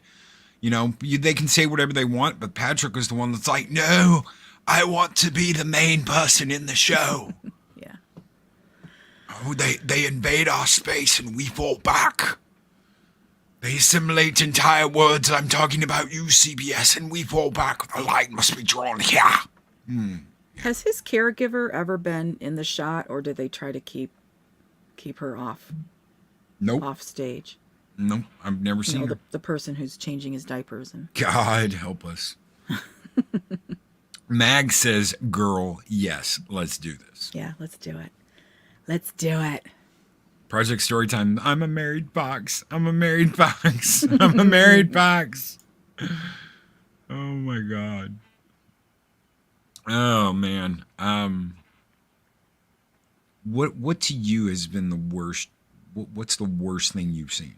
You know, they can say whatever they want, but Patrick was the one that's like, no, I want to be the main person in the show. Yeah. Oh, they invade our space and we fall back. They assimilate entire words. I'm talking about you, CBS, and we fall back. The line must be drawn here. Has his caregiver ever been in the shot, or did they try to keep her off stage? Nope, I've never seen her. The person who's changing his diapers and God help us. Mag says, girl, yes, let's do this. yeah, let's do it. Let's do it. Project Storytime. I'm a married fox. I'm a married fox. I'm a married fox. Oh my God. Oh man. What to you has been the worst? What's the worst thing you've seen?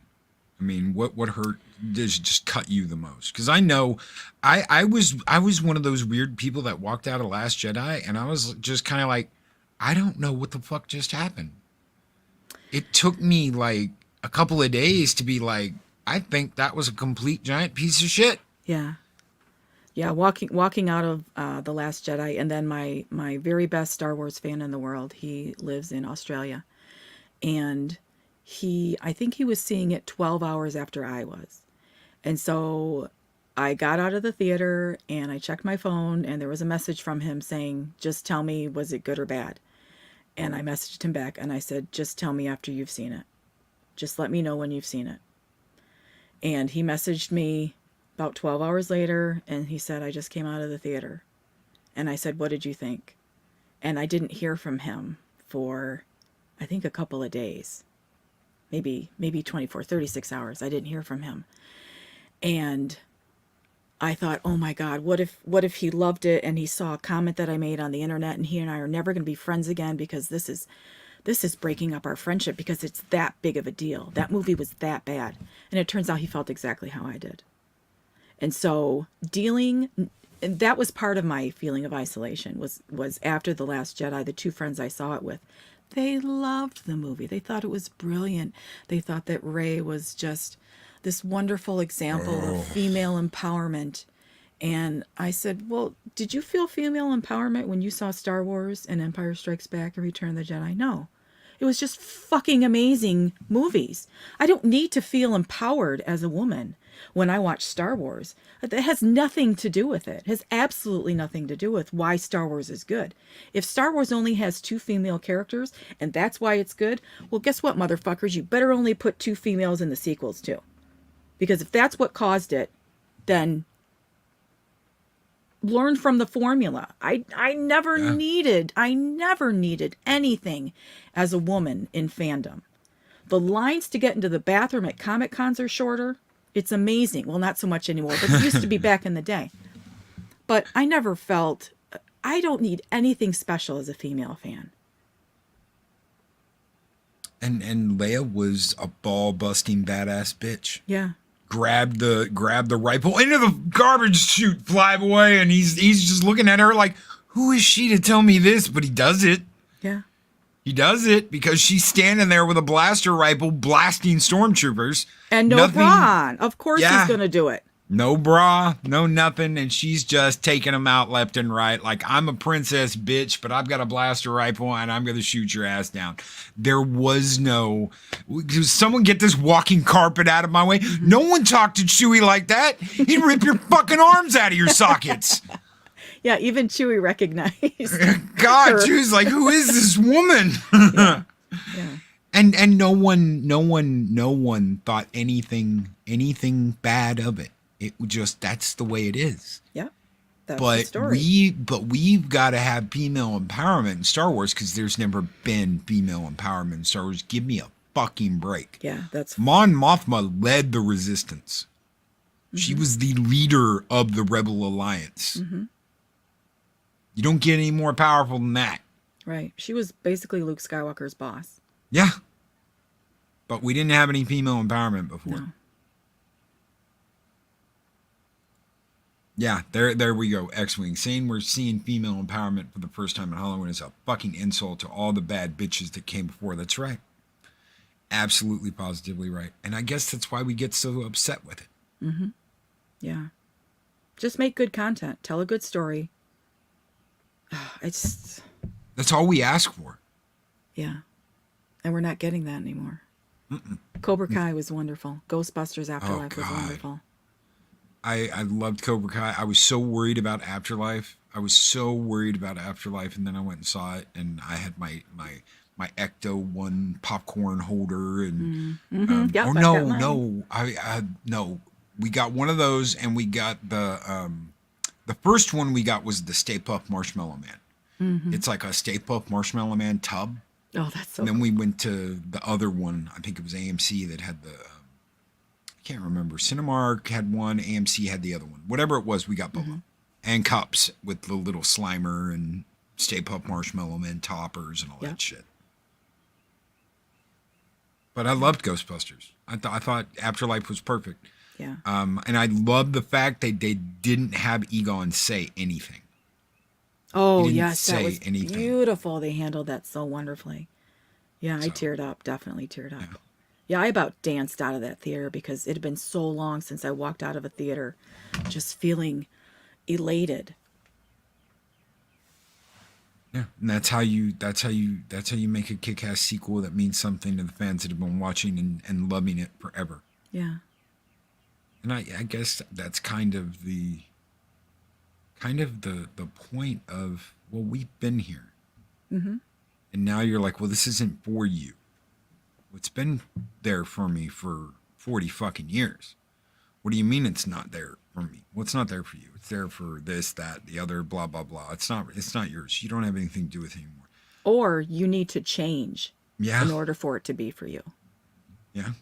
I mean, what hurt? Does just cut you the most? Because I know, I was one of those weird people that walked out of Last Jedi, and I was just kind of like, I don't know what the fuck just happened. It took me like a couple of days to be like, I think that was a complete giant piece of shit. Yeah. Yeah, walking out of The Last Jedi, and then my very best Star Wars fan in the world, he lives in Australia, and I think he was seeing it 12 hours after I was. And so I got out of the theater and I checked my phone, and there was a message from him saying, just tell me, was it good or bad? And I messaged him back and I said, just tell me after you've seen it. Just let me know when you've seen it. And he messaged me about 12 hours later, and he said, I just came out of the theater. And I said, what did you think? And I didn't hear from him for, I think, a couple of days. Maybe 24, 36 hours. I didn't hear from him. And I thought, oh my God, what if he loved it and he saw a comment that I made on the internet, and he and I are never going to be friends again because this is breaking up our friendship because it's that big of a deal. That movie was that bad. And it turns out he felt exactly how I did. And so that was part of my feeling of isolation was after The Last Jedi, the two friends I saw it with, they loved the movie. They thought it was brilliant. They thought that Rey was just this wonderful example of female empowerment. And I said, well, did you feel female empowerment when you saw Star Wars and Empire Strikes Back and Return of the Jedi? No. It was just fucking amazing movies. I don't need to feel empowered as a woman when I watch Star Wars. That has nothing to do with it. It has absolutely nothing to do with why Star Wars is good. If Star Wars only has 2 female characters and that's why it's good, well, guess what, motherfuckers? You better only put 2 females in the sequels too. Because if that's what caused it, then learn from the formula. I never needed anything as a woman in fandom. The lines to get into the bathroom at Comic Cons are shorter. It's amazing. Well, not so much anymore, but it used to be back in the day. But I never felt, I don't need anything special as a female fan. And Leia was a ball-busting badass bitch. Yeah. Grabbed the rifle into the garbage chute, fly away, and he's just looking at her like, who is she to tell me this? But he does it. Yeah. He does it because she's standing there with a blaster rifle blasting stormtroopers. And no bra on. Of course he's going to do it. No bra, no nothing, and she's just taking them out left and right. Like, I'm a princess, bitch, but I've got a blaster rifle, and I'm going to shoot your ass down. There was no... Someone get this walking carpet out of my way. No one talked to Chewie like that. He'd rip your fucking arms out of your sockets. Yeah, even Chewie recognized God, her. Chewie's like, who is this woman? Yeah. And no one thought anything bad of it. It just, that's the way it is. Yeah. That's the story. We've got to have female empowerment in Star Wars because there's never been female empowerment in Star Wars. Give me a fucking break. Yeah, that's... Mon Mothma led the resistance. Mm-hmm. She was the leader of the Rebel Alliance. Mm-hmm. You don't get any more powerful than that. Right. She was basically Luke Skywalker's boss. Yeah. But we didn't have any female empowerment before. No. Yeah, there we go. X-Wing saying we're seeing female empowerment for the first time in Halloween is a fucking insult to all the bad bitches that came before. That's right. Absolutely, positively right. And I guess that's why we get so upset with it. Mm-hmm. Yeah. Just make good content. Tell a good story. That's all we ask for. Yeah. And we're not getting that anymore. Mm-mm. Cobra Kai was wonderful. Ghostbusters Afterlife was wonderful. I loved Cobra Kai. I was so worried about Afterlife. And then I went and saw it, and I had my Ecto One popcorn holder, and Yep, no, we got one of those, and we got the first one we got was the Stay Puft Marshmallow Man. Mm-hmm. It's like a Stay Puft Marshmallow Man tub. Oh, that's so. And then cool. we went to the other one. I think it was AMC that had the. I can't remember. Cinemark had one. AMC had the other one. Whatever it was, we got both. Mm-hmm. And cups with the little Slimer and Stay Puft Marshmallow Man toppers and all that shit. But I loved Ghostbusters. I thought Afterlife was perfect. Yeah. And I love the fact that they didn't have Egon say anything. Oh, yes, that was beautiful. They handled that so wonderfully. Yeah, I teared up. Definitely teared up. Yeah, I about danced out of that theater because it had been so long since I walked out of a theater just feeling elated. Yeah, and that's how you make a kick-ass sequel that means something to the fans that have been watching and loving it forever. Yeah. And I guess that's kind of the point of, well, we've been here. Mm-hmm. And now you're like, well, this isn't for you. It's been there for me for 40 fucking years. What do you mean it's not there for me? Well, it's not there for you. It's there for this, that, the other, blah, blah, blah. It's not yours. You don't have anything to do with it anymore. Or you need to change in order for it to be for you. Yeah.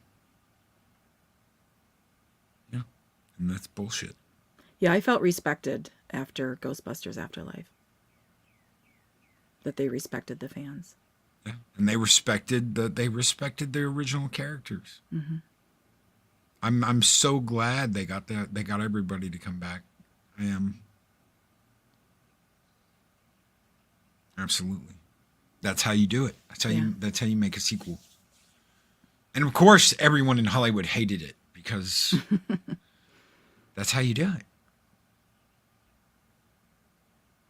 Yeah. And that's bullshit. Yeah, I felt respected after Ghostbusters Afterlife. That they respected the fans. Yeah. And they respected the original characters. Mm-hmm. I'm so glad they got everybody to come back. I am. Absolutely. That's how you do it. That's how you make a sequel. And of course, everyone in Hollywood hated it because that's how you do it.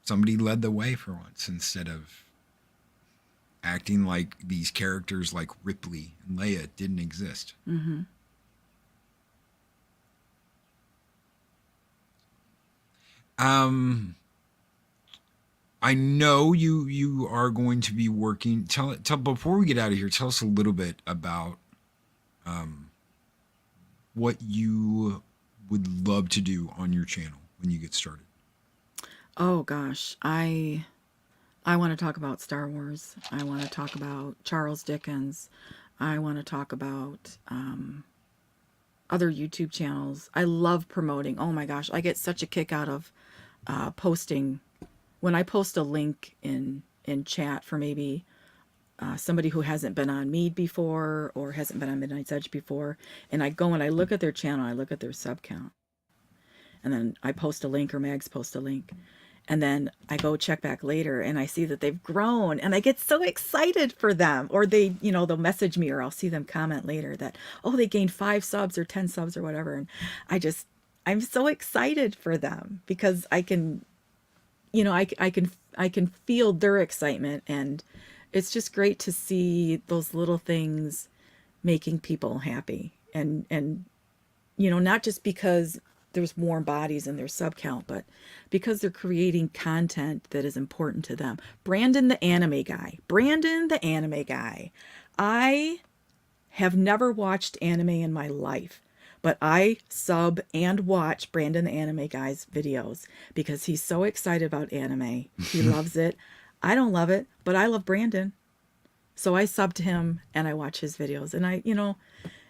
Somebody led the way for once instead of acting like these characters like Ripley and Leia didn't exist. Mm-hmm. I know you are going to be working. Tell before we get out of here, tell us a little bit about what you would love to do on your channel when you get started. Oh gosh, I want to talk about Star Wars. I want to talk about Charles Dickens. I want to talk about other YouTube channels. I love promoting. Oh my gosh, I get such a kick out of posting. When I post a link in chat for maybe somebody who hasn't been on Mead before or hasn't been on Midnight's Edge before, and I go and I look at their channel, I look at their sub count, and then I post a link or Mags post a link, and then I go check back later and I see that they've grown, and I get so excited for them. Or they, you know, they'll message me, or I'll see them comment later that, oh, they gained 5 subs or 10 subs or whatever, and I'm so excited for them because I can, you know, I can feel their excitement, and it's just great to see those little things making people happy. And you know, not just because there's warm bodies in their sub count, but because they're creating content that is important to them. Brandon the anime guy. I have never watched anime in my life, but I sub and watch Brandon the anime guy's videos because he's so excited about anime. He loves it. I don't love it, but I love Brandon. So I sub to him and I watch his videos, and I, you know,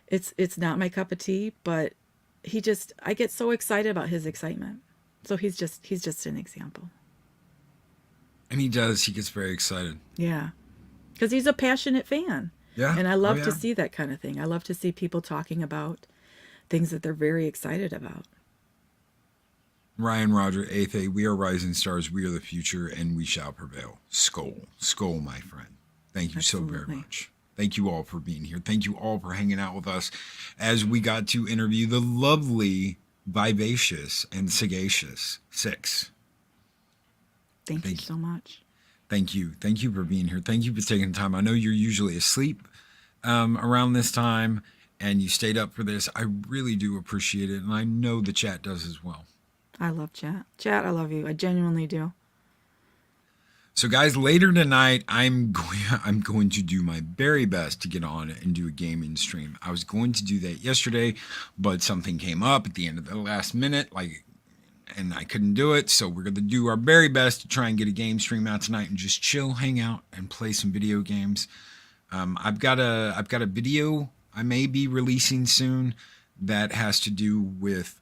it's not my cup of tea, but I get so excited about his excitement. So he's just an example. And he gets very excited. Yeah. Because he's a passionate fan. Yeah. And I love to see that kind of thing. I love to see people talking about things that they're very excited about. Ryan Roger, 8th A, we are rising stars, we are the future, and we shall prevail. Skull, my friend. Thank you so very much. Thank you all for being here. Thank you all for hanging out with us as we got to interview the lovely Vivacious and Sagacious Six. Thank you so much. Thank you. Thank you for being here. Thank you for taking the time. I know you're usually asleep around this time, and you stayed up for this. I really do appreciate it, and I know the chat does as well. I love chat. Chat, I love you. I genuinely do. So guys, later tonight, I'm going to do my very best to get on and do a gaming stream. I was going to do that yesterday, but something came up at the end of the last minute, and I couldn't do it. So we're going to do our very best to try and get a game stream out tonight and just chill, hang out, and play some video games. I've got a video I may be releasing soon that has to do with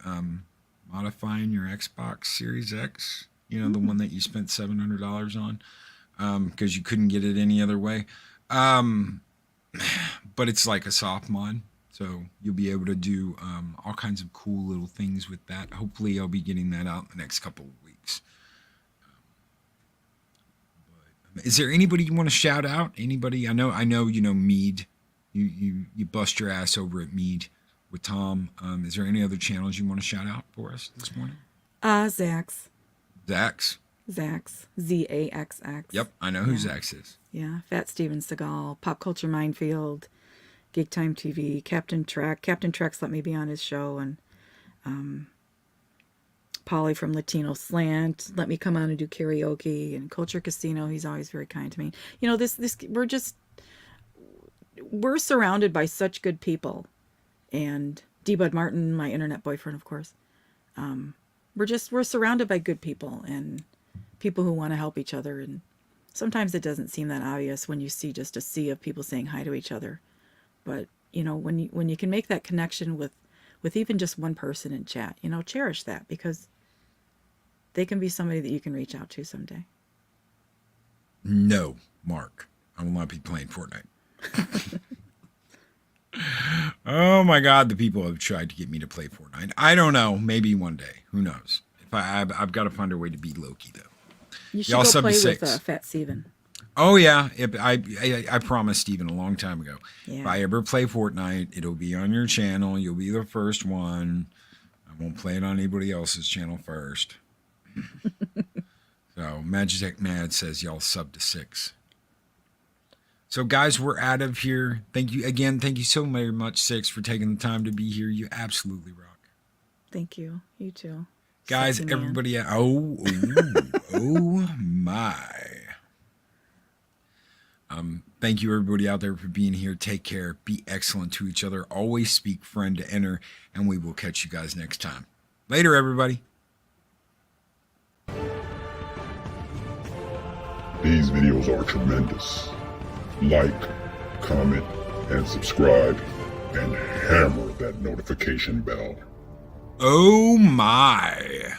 modifying your Xbox Series X. You know, the one that you spent $700 on because you couldn't get it any other way. But it's like a soft mod. So you'll be able to do all kinds of cool little things with that. Hopefully I'll be getting that out in the next couple of weeks. Is there anybody you want to shout out? Anybody? I know, you know, Mead. You bust your ass over at Mead with Tom. Is there any other channels you want to shout out for us this morning? Zax. Zax. Zaxx. Yep, I know who Zax is. Yeah, Fat Steven Seagal, Pop Culture Minefield, Geek Time TV, Captain Trek. Captain Trek's let me be on his show, and Polly from Latino Slant let me come on and do karaoke, and Culture Casino. He's always very kind to me. You know, we're surrounded by such good people, and D. Bud Martin, my internet boyfriend, of course. We're surrounded by good people and people who want to help each other. And sometimes it doesn't seem that obvious when you see just a sea of people saying hi to each other. But, you know, when you can make that connection with even just one person in chat, you know, cherish that, because they can be somebody that you can reach out to someday. No, Mark, I will not be playing Fortnite. Oh my God, the people have tried to get me to play Fortnite. I don't know. Maybe one day. Who knows? If I've got to find a way to beat Loki, though. You should go play with Fat Steven. Oh, yeah. I promised Steven a long time ago. Yeah. If I ever play Fortnite, it'll be on your channel. You'll be the first one. I won't play it on anybody else's channel first. So, Magitech Mad says y'all sub to 6. So, guys, we're out of here. Thank you again. Thank you so very much, Six, for taking the time to be here. You absolutely rock. Thank you. You too. Guys, Sexy everybody, man. oh my. Thank you, everybody out there, for being here. Take care. Be excellent to each other. Always speak friend to enter, and we will catch you guys next time. Later, everybody. These videos are tremendous. Like, comment, and subscribe and hammer that notification bell. Oh my.